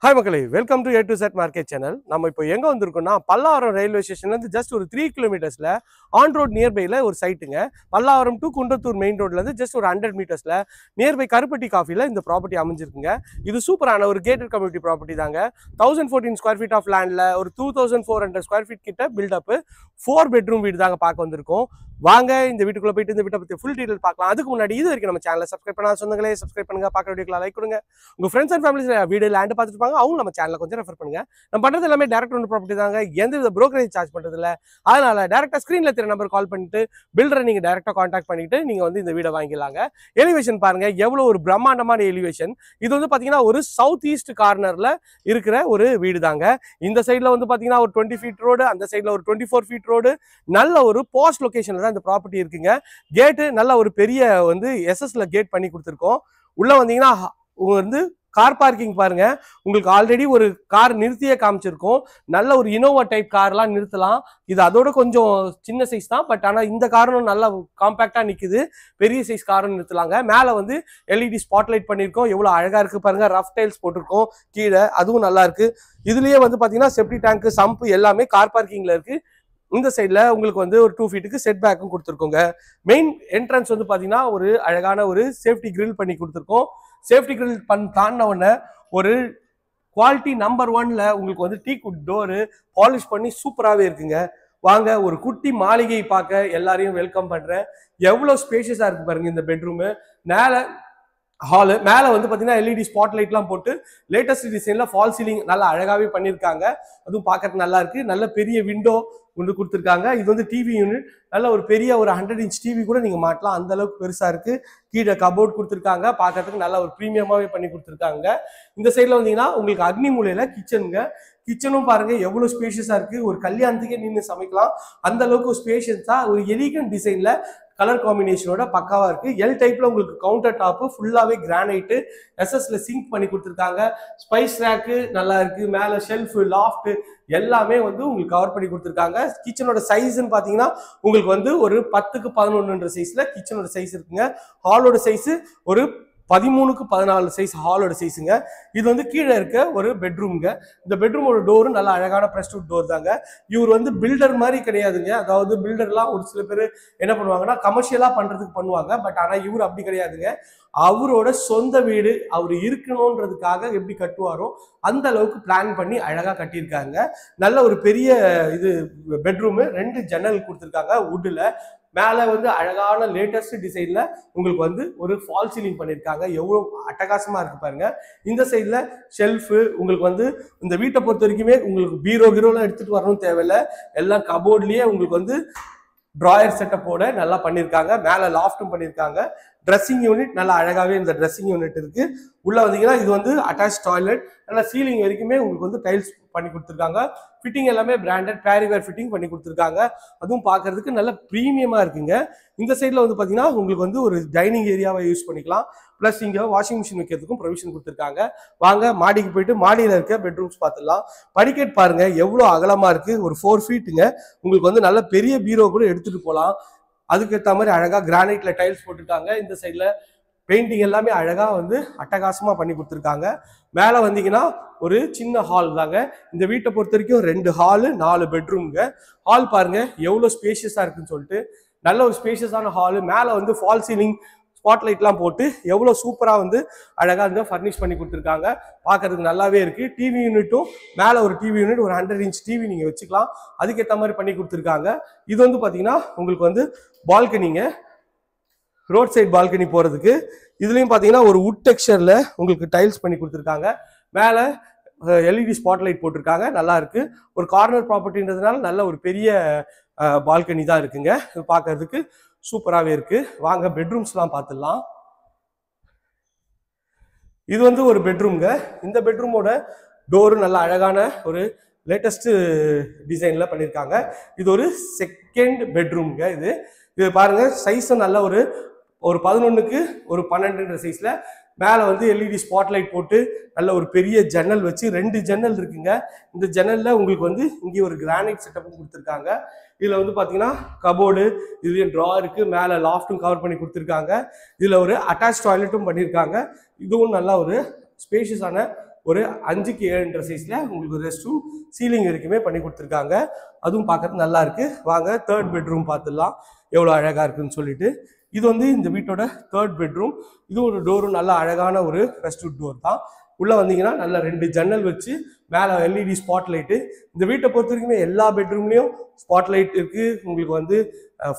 Hi மக்களே, welcome to A to Z market channel. நம்ம இப்போ எங்க வந்திருக்கோம்னா பல்லாவரம் ரயில்வே ஸ்டேஷன்ல இருந்து ஜஸ்ட் ஒரு 3 கிலோமீட்டர்ஸ்ல ஆன் ரோட் நியர்பைல ஒரு சைட்டுங்க. பல்லாவரம் டு குன்றத்தூர் மெயின் ரோட்ல இருந்து ஜஸ்ட் ஒரு 100 மீட்டர்ஸ்ல நியர்பை கருப்பட்டி காஃபில இந்த ப்ராப்பர்ட்டி அமைஞ்சிருக்குங்க. இது சூப்பரான ஒரு கேட்டட் கம்யூனிட்டி ப்ராப்பர்ட்டி தாங்க. 1014 ஸ்கொயர் ஃபீட் ஆஃப் லேண்ட்ல ஒரு 2400 ஸ்கொயர் ஃபீட் கிட்ட பில்டப் 4 பெட்ரூம் வீடு தாங்க பார்க்க வந்திருக்கோம். வாங்க இந்த வீட்டுக்குள்ள போயிட்டு இந்த வீட்டை பத்தி ஃபுல் டீடைல் பார்க்கலாம். அதுக்கு முன்னாடி இது வரைக்கும் நம்ம சேனலை சப்ஸ்கிரைப் பண்ணா சொந்தங்களே சப்ஸ்கிரைப் பண்ணுங்க, பார்க்குற வீடியோக்கு லைக் கொடுங்க. உங்க friends and families video land பார்த்துட்டு இருப்பாங்க, அவங்க நம்ம சேனலை கொஞ்சம் ரெஃபர் பண்ணுங்க. நம்ம பண்றது எல்லாமே டைரக்ட் ஓன் ப்ராப்பர்ட்டி தாங்க, எந்த வித புரோக்கரேஜ் சார்ஜ் பண்றது இல்ல. அதனால டைரக்டா ஸ்கிரீன்ல தெரிய நம்பர் கால் பண்ணிட்டு பில்டரை நீங்க டைரக்டா கான்டாக்ட் பண்ணிட்டு நீங்க வந்து இந்த வீடை வாங்கிடலாங்க. எலிவேஷன் பாருங்க, எவ்வளவு ஒரு பிரம்மாண்டமான எலிவேஷன். இது வந்து பாத்தீங்கன்னா ஒரு சவுத் ஈஸ்ட் கார்னர்ல இருக்கிற ஒரு வீடு தாங்க. இந்த சைட்ல வந்து பாத்தீங்கன்னா ஒரு 20 ஃபீட் ரோடு, அந்த சைட்ல ஒரு 24 ஃபீட் ரோடு, நல்ல ஒரு போஸ்ட் லொகேஷன்ல தான் இந்த ப்ராப்பர்ட்டி இருக்குங்க. கேட்டு நல்ல ஒரு பெரிய வந்து எஸ்எஸ்ல கேட் பண்ணி கொடுத்துருக்கோம். உள்ள வந்தீங்கன்னா வந்து கார் பார்க்கிங் பாருங்க, உங்களுக்கு ஆல்ரெடி ஒரு கார் நிறுத்தியே காமிச்சிருக்கோம். நல்ல ஒரு இனோவா டைப் கார்லாம் நிறுத்தலாம். இது அதோட கொஞ்சம் சின்ன சைஸ் தான், பட் ஆனால் இந்த காரும் நல்லா காம்பேக்டா நிற்குது. பெரிய சைஸ் காரும் நிறுத்தலாங்க. மேலே வந்து எல்இடி ஸ்பாட்லைட் பண்ணியிருக்கோம், எவ்வளோ அழகா இருக்கு பாருங்க. ரஃப் டைல்ஸ் போட்டிருக்கோம் கீழே, அதுவும் நல்லா இருக்கு. இதுலயே வந்து பார்த்தீங்கன்னா செப்டி டேங்க், சம்ப் எல்லாமே கார் பார்க்கிங்ல இருக்கு. இந்த சைடில் உங்களுக்கு வந்து ஒரு 2 ஃபீட்டுக்கு செட் பேக்கும் கொடுத்துருக்கோங்க. மெயின் என்ட்ரன்ஸ் வந்து பார்த்தீங்கன்னா ஒரு அழகான ஒரு சேஃப்டி கிரில் பண்ணி கொடுத்துருக்கோம். சேஃப்டி கிரில் தாண்டின உடனே ஒரு குவாலிட்டி நம்பர் 1ல உங்களுக்கு வந்து டீ குட் டோரு பாலிஷ் பண்ணி சூப்பராகவே இருக்குங்க. வாங்க ஒரு குட்டி மாளிகை பார்க்க எல்லாரையும் வெல்கம் பண்ணுறேன். எவ்வளோ ஸ்பேஷியஸாக இருக்கு பாருங்க இந்த பெட்ரூமு. ஹாலு மேலே வந்து பார்த்தீங்கன்னா எல்இடி ஸ்பாட் லைட்லாம் போட்டு லேட்டஸ்ட் டிசைனில் ஃபால் சீலிங் நல்லா அழகாகவே பண்ணியிருக்காங்க. அதுவும் பார்க்கறதுக்கு நல்லா இருக்கு. நல்ல பெரிய விண்டோ ஒன்று கொடுத்துருக்காங்க. இது வந்து டிவி யூனிட், நல்ல ஒரு பெரிய ஒரு 100 இன்ச் டிவி கூட நீங்கள் மாட்டலாம், அந்த அளவுக்கு பெருசாக இருக்கு. கீழே கபோர்ட் கொடுத்துருக்காங்க, பார்க்கறதுக்கு நல்ல ஒரு ப்ரீமியமாகவே பண்ணி கொடுத்துருக்காங்க. இந்த சைடில் வந்தீங்கன்னா உங்களுக்கு அக்னி மூலையில் கிச்சனுங்க. கிச்சனும் பாருங்க எவ்வளோ ஸ்பேஷியஸாக இருக்கு. ஒரு கல்யாணத்துக்கே நின்று சமைக்கலாம், அந்த அளவுக்கு ஸ்பேஷியஸாக ஒரு எலிகன்ட் டிசைனில் கலர் காம்பினேஷனோட பக்காவா இருக்கு. எல் டைப்ல உங்களுக்கு கவுண்டர் டாப் ஃபுல்லாவே கிரானைட், எஸ்எஸ்ல சிங்க் பண்ணி கொடுத்துருக்காங்க. ஸ்பைஸ் ரேக்கு நல்லா இருக்கு. மேல ஷெல்ஃப், லாஃப்ட் எல்லாமே வந்து உங்களுக்கு கவர் பண்ணி கொடுத்துருக்காங்க. கிச்சனோட சைஸ்ன்னு பாத்தீங்கன்னா உங்களுக்கு வந்து ஒரு 10க்கு 11ன்ற சைஸ்ல கிச்சனோட சைஸ் இருக்குங்க. ஹாலோட சைஸ் ஒரு 13க்கு 14 சைஸ் ஹாலோட சைஸுங்க. இது வந்து கீழே இருக்க ஒரு பெட்ரூம்ங்க. இந்த பெட்ரூமோட டோரு நல்ல அழகான பிரஸ்டூட் டோர் தாங்க. இவர் வந்து பில்டர் மாதிரி கிடையாதுங்க. அதாவது பில்டர்லாம் ஒரு சில பேர் என்ன பண்ணுவாங்கன்னா கமர்ஷியலா பண்றதுக்கு பண்ணுவாங்க, பட் ஆனா இவர் அப்படி கிடையாதுங்க. அவரோட சொந்த வீடு அவர் இருக்கணும்ன்றதுக்காக எப்படி கட்டுவாரோ அந்த அளவுக்கு பிளான் பண்ணி அழகா கட்டியிருக்காங்க. நல்ல ஒரு பெரிய இது பெட்ரூமு. 2 ஜன்னல் கொடுத்துருக்காங்க வுட்ல. மேலே வந்து அழகான லேட்டஸ்ட் டிசைன்ல உங்களுக்கு வந்து ஒரு ஃபால் சீலிங் பண்ணியிருக்காங்க. எவ்வளோ அட்டகாசமா இருக்கு பாருங்க. இந்த சைடில் ஷெல்ஃபு உங்களுக்கு வந்து இந்த வீட்டை பொறுத்த வரைக்குமே உங்களுக்கு பீரோலாம் எடுத்துட்டு வரணும் தேவையில்லை. எல்லாம் கபோர்ட்லயே உங்களுக்கு வந்து ட்ராயர் செட்டப்போட நல்லா பண்ணியிருக்காங்க. மேலே லாஃப்டும் பண்ணியிருக்காங்க. ட்ரெஸ்ஸிங் யூனிட் நல்லா அழகாகவே இந்த ட்ரெஸ்ஸிங் யூனிட் இருக்கு. உள்ள வந்தீங்கன்னா இது வந்து அட்டாச் டாய்லெட். நல்லா சீலிங் வரைக்குமே உங்களுக்கு வந்து டைல்ஸ் பண்ணி கொடுத்துருக்காங்க. ஃபிட்டிங் எல்லாமே பிராண்டட் பேரிவேர் ஃபிட்டிங் பண்ணி கொடுத்துருக்காங்க. அதுவும் பார்க்கறதுக்கு நல்ல ப்ரீமியமா இருக்குங்க. இந்த சைடில் வந்து பார்த்தீங்கன்னா உங்களுக்கு வந்து ஒரு டைனிங் ஏரியாவை யூஸ் பண்ணிக்கலாம். ப்ளஸ் இங்கே வாஷிங் மிஷின் வைக்கிறதுக்கும் ப்ரொவிஷன் கொடுத்துருக்காங்க. வாங்க மாடிக்கு போயிட்டு மாடியில் இருக்க பெட்ரூம்ஸ் பார்த்துடலாம். படிக்கட் பாருங்க எவ்வளோ அகலமா இருக்கு. ஒரு 4 ஃபீட்டுங்க. உங்களுக்கு வந்து நல்ல பெரிய பீரோ கூட எடுத்துட்டு போகலாம். அதுக்கேற்ற மாதிரி அழகா கிரானைட்ல டைல்ஸ் போட்டுருக்காங்க. இந்த சைடில் பெயிண்டிங் எல்லாமே அழகா வந்து அட்டகாசமா பண்ணி கொடுத்துருக்காங்க. மேலே வந்தீங்கன்னா ஒரு சின்ன ஹால் தாங்க. இந்த வீட்டை பொறுத்த வரைக்கும் 2 ஹாலு 4 பெட்ரூம்ங்க. ஹால் பாருங்க எவ்வளோ ஸ்பேஷியஸா இருக்குன்னு சொல்லிட்டு. நல்ல ஒரு ஸ்பேஷியஸான ஹாலு. மேலே வந்து ஃபால் சீலிங் ஸ்பாட்லைட்லாம் போட்டு எவ்வளோ சூப்பராக வந்து அழகாக வந்து ஃபர்னிஷ் பண்ணி கொடுத்துருக்காங்க. பார்க்கறதுக்கு நல்லாவே இருக்கு. டிவி யூனிட்டும் மேலே ஒரு டிவி யூனிட், ஒரு 100 இன்ச் டிவி நீங்கள் வச்சுக்கலாம். அதுக்கேற்ற மாதிரி பண்ணி கொடுத்துருக்காங்க. இது வந்து பார்த்தீங்கன்னா உங்களுக்கு வந்து பால்கனிங்க, ரோட் சைட் பால்கனி போகிறதுக்கு. இதுலேயும் பார்த்தீங்கன்னா ஒரு வுட் டெக்ஸ்சரில் உங்களுக்கு டைல்ஸ் பண்ணி கொடுத்துருக்காங்க. மேலே எல்இடி ஸ்பாட்லைட் போட்டிருக்காங்க, நல்லா இருக்கு. ஒரு கார்னர் ப்ராப்பர்ட்டின்றதுனால நல்ல ஒரு பெரிய பால்கனி தான் இருக்குங்க. இது பார்க்கறதுக்கு சூப்பராகவே இருக்கு. வாங்க பெட்ரூம்ஸ்லாம் பார்த்துடலாம். இது வந்து ஒரு பெட்ரூம்ங்க. இந்த பெட்ரூமோட டோரு நல்ல அழகான ஒரு லேட்டஸ்ட் டிசைன்ல பண்ணியிருக்காங்க. இது ஒரு செகண்ட் பெட்ரூம்ங்க. இது பாருங்க சைஸும் நல்ல ஒரு 11க்கு ஒரு 12ன்ற சைஸ்ல. மேலே வந்து எல்இடி ஸ்பாட்லைட் போட்டு நல்ல ஒரு பெரிய ஜன்னல் வச்சு 2 ஜன்னல் இருக்குங்க. இந்த ஜன்னல்ல உங்களுக்கு வந்து இங்கே ஒரு கிரானைட் செட்டப்பும் கொடுத்துருக்காங்க. இதில் வந்து பார்த்தீங்கன்னா கபோர்டு, இதுலேயும் ட்ரா இருக்கு. மேலே லாஃப்ட்டும் கவர் பண்ணி கொடுத்துருக்காங்க. இதில் ஒரு அட்டாச் டாய்லெட்டும் பண்ணியிருக்காங்க. இதுவும் நல்லா ஒரு ஸ்பேஷியஸான ஒரு 5க்கு 7ன்ற சைஸ்ல உங்களுக்கு ரெஸ்ட் ரூம் சீலிங் வரைக்குமே பண்ணி கொடுத்துருக்காங்க. அதுவும் பார்க்கறது நல்லா இருக்கு. வாங்க தேர்ட் பெட்ரூம் பார்த்துடலாம் எவ்வளோ அழகா இருக்குன்னு சொல்லிட்டு. இது வந்து இந்த வீட்டோட தேர்ட் பெட்ரூம். இது ஒரு டோரும் நல்ல அழகான ஒரு ரெஸ்ட் டோர் தான். உள்ள வந்தீங்கன்னா நல்ல 2 ஜன்னல் வச்சு மேலே எல்இடி ஸ்பாட் லைட்டு. இந்த வீட்டை பொறுத்த வரைக்குமே எல்லா பெட்ரூம்லையும் ஸ்பாட் லைட் இருக்கு. உங்களுக்கு வந்து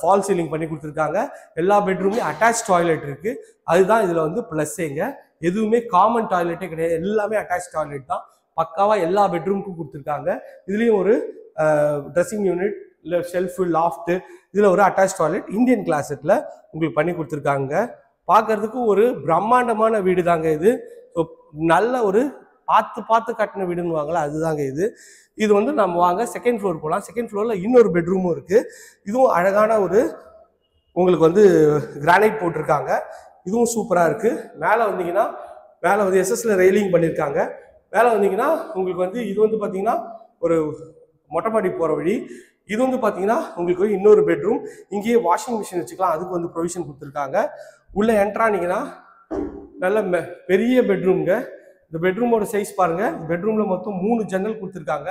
ஃபால் சீலிங் பண்ணி கொடுத்துருக்காங்க. எல்லா பெட்ரூம்லையும் அட்டாச் டாய்லெட் இருக்கு. அதுதான் இதுல வந்து பிளஸ்ஸேங்க. எதுவுமே காமன் டாய்லெட்டே கிடையாது, எல்லாமே அட்டாச் டாய்லெட் தான். பக்காவா எல்லா பெட்ரூமுக்கும் கொடுத்துருக்காங்க. இதுலயும் ஒரு ட்ரெஸ்ஸிங் யூனிட், இல்லை ஷெல்ஃபு, லாஃப்ட்டு, இதுல ஒரு அட்டாச் டாய்லெட் இந்தியன் கிளாசெட்ல உங்களுக்கு பண்ணி கொடுத்துருக்காங்க. பார்க்கறதுக்கு ஒரு பிரம்மாண்டமான வீடு தாங்க இது. நல்ல ஒரு பார்த்து கட்டின வீடுன்னு வாங்கல, அதுதாங்க இது. இது வந்து நம்ம வாங்க செகண்ட் ஃப்ளோர் போகலாம். செகண்ட் ஃப்ளோர்ல இன்னொரு பெட்ரூமும் இருக்கு. இதுவும் அழகான ஒரு உங்களுக்கு வந்து கிரானைட் போட்டிருக்காங்க. இதுவும் சூப்பராக இருக்கு. மேலே வந்தீங்கன்னா மேலே வந்து எஸ்எஸ்ல ரெயிலிங் பண்ணியிருக்காங்க. மேலே வந்தீங்கன்னா உங்களுக்கு வந்து இது வந்து பார்த்தீங்கன்னா ஒரு மொட்டை மாடி போகிற வழி. இது வந்து பார்த்தீங்கன்னா உங்களுக்கு இன்னொரு பெட்ரூம். இங்கேயே வாஷிங் மிஷின் வச்சுக்கலாம், அதுக்கு வந்து ப்ரொவிஷன் கொடுத்துருக்காங்க. உள்ள என்ட்ரானீங்கன்னா நல்ல பெரிய பெட்ரூம்ங்க. இந்த பெட்ரூமோட சைஸ் பாருங்க. பெட்ரூம்ல மொத்தம் 3 ஜன்னல் கொடுத்துருக்காங்க.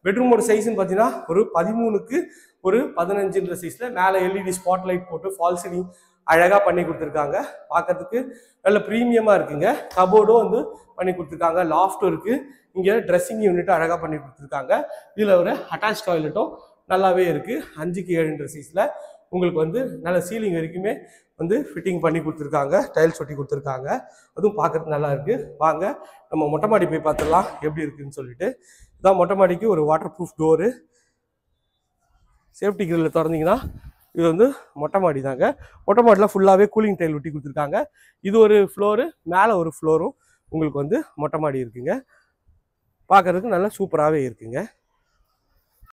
பெட்ரூமோட சைஸ்ன்னு பார்த்தீங்கன்னா ஒரு 13க்கு ஒரு 15ன்ற சைஸ்ல மேலே எல்இடி ஸ்பாட் லைட் போட்டு ஃபால் சீலிங் அழகா பண்ணி கொடுத்துருக்காங்க. பார்க்கறதுக்கு நல்ல ப்ரீமியமா இருக்குங்க. கபோர்டும் வந்து பண்ணி கொடுத்துருக்காங்க. லாஃப்ட்டும் இருக்கு. இங்க ட்ரெஸ்ஸிங் யூனிட்டும் அழகா பண்ணி கொடுத்துருக்காங்க. இதுல ஒரு அட்டாச் டாய்லெட்டும் நல்லாவே இருக்கு. 5க்கு 7ன்ற சைஸ்ல உங்களுக்கு வந்து நல்ல சீலிங் வரைக்குமே வந்து ஃபிட்டிங் பண்ணி கொடுத்துருக்காங்க. டைல்ஸ் ஒட்டி கொடுத்துருக்காங்க. அதுவும் பார்க்கறதுக்கு நல்லா இருக்கு. வாங்க நம்ம மொட்டை மாடி போய் பார்த்துடலாம் எப்படி இருக்குன்னு சொல்லிட்டு. இதான் மொட்டை மாடிக்கு ஒரு வாட்டர் ப்ரூஃப் டோரு. சேஃப்டி கிரில்ல திறந்தீங்கன்னா இது வந்து மொட்டை மாடி தாங்க. மொட்டை மாடியில் ஃபுல்லாகவே கூலிங் டைல் ஒட்டி கொடுத்துருக்காங்க. இது ஒரு ஃப்ளோரு, மேலே ஒரு ஃப்ளோரும் உங்களுக்கு வந்து மொட்டை மாடி இருக்குங்க. பார்க்கறதுக்கு நல்லா சூப்பராகவே இருக்குங்க.